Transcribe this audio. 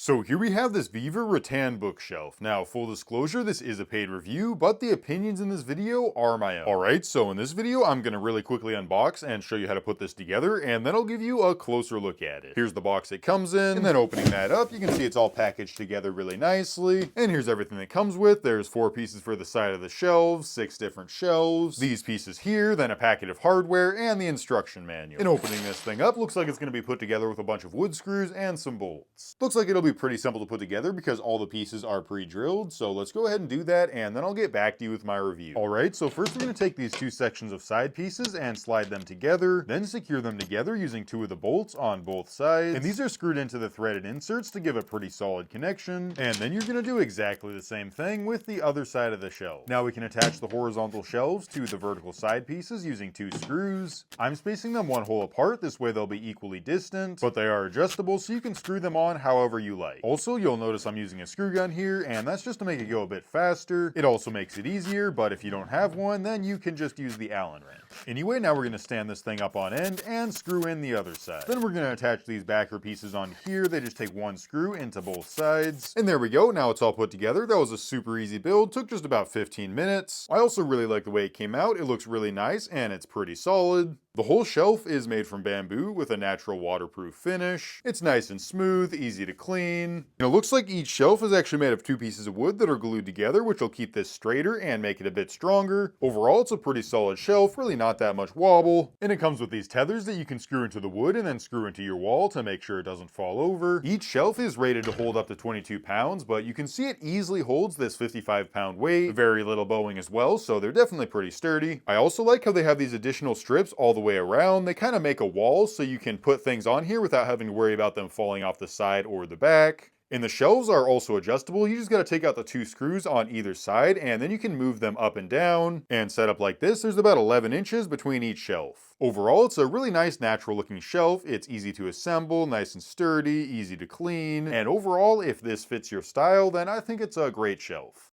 So here we have this VEVOR rattan bookshelf. Now, full disclosure, this is a paid review, but the opinions in this video are my own. Alright, so in this video, I'm going to really quickly unbox and show you how to put this together, and then I'll give you a closer look at it. Here's the box it comes in, and then opening that up, you can see it's all packaged together really nicely. And here's everything it comes with. There's 4 pieces for the side of the shelves, 6 different shelves, these pieces here, then a packet of hardware, and the instruction manual. And opening this thing up, looks like it's going to be put together with a bunch of wood screws and some bolts. Looks like it'll be pretty simple to put together because all the pieces are pre-drilled, so let's go ahead and do that, and then I'll get back to you with my review. Alright, so first we're going to take these 2 sections of side pieces and slide them together, then secure them together using 2 of the bolts on both sides, and these are screwed into the threaded inserts to give a pretty solid connection, and then you're going to do exactly the same thing with the other side of the shelf. Now we can attach the horizontal shelves to the vertical side pieces using 2 screws. I'm spacing them 1 hole apart, this way they'll be equally distant, but they are adjustable so you can screw them on however you like. Also, you'll notice I'm using a screw gun here, and that's just to make it go a bit faster. It also makes it easier, but if you don't have one, then you can just use the Allen wrench. Anyway, now we're going to stand this thing up on end and screw in the other side. Then we're going to attach these backer pieces on here. They just take 1 screw into both sides. And there we go, now it's all put together. That was a super easy build, took just about 15 minutes. I also really like the way it came out. It looks really nice, and it's pretty solid. The whole shelf is made from bamboo with a natural waterproof finish. It's nice and smooth, easy to clean. And it looks like each shelf is actually made of 2 pieces of wood that are glued together, which will keep this straighter and make it a bit stronger. Overall, it's a pretty solid shelf, really not that much wobble. And it comes with these tethers that you can screw into the wood and then screw into your wall to make sure it doesn't fall over. Each shelf is rated to hold up to 22 pounds, but you can see it easily holds this 55-pound weight. Very little bowing as well, so they're definitely pretty sturdy. I also like how they have these additional strips all the way around. They kind of make a wall so you can put things on here without having to worry about them falling off the side or the back. And the shelves are also adjustable. You just got to take out the 2 screws on either side, and then you can move them up and down. And set up like this, there's about 11 inches between each shelf. Overall, it's a really nice natural looking shelf. It's easy to assemble, nice and sturdy, easy to clean. And overall, if this fits your style, then I think it's a great shelf.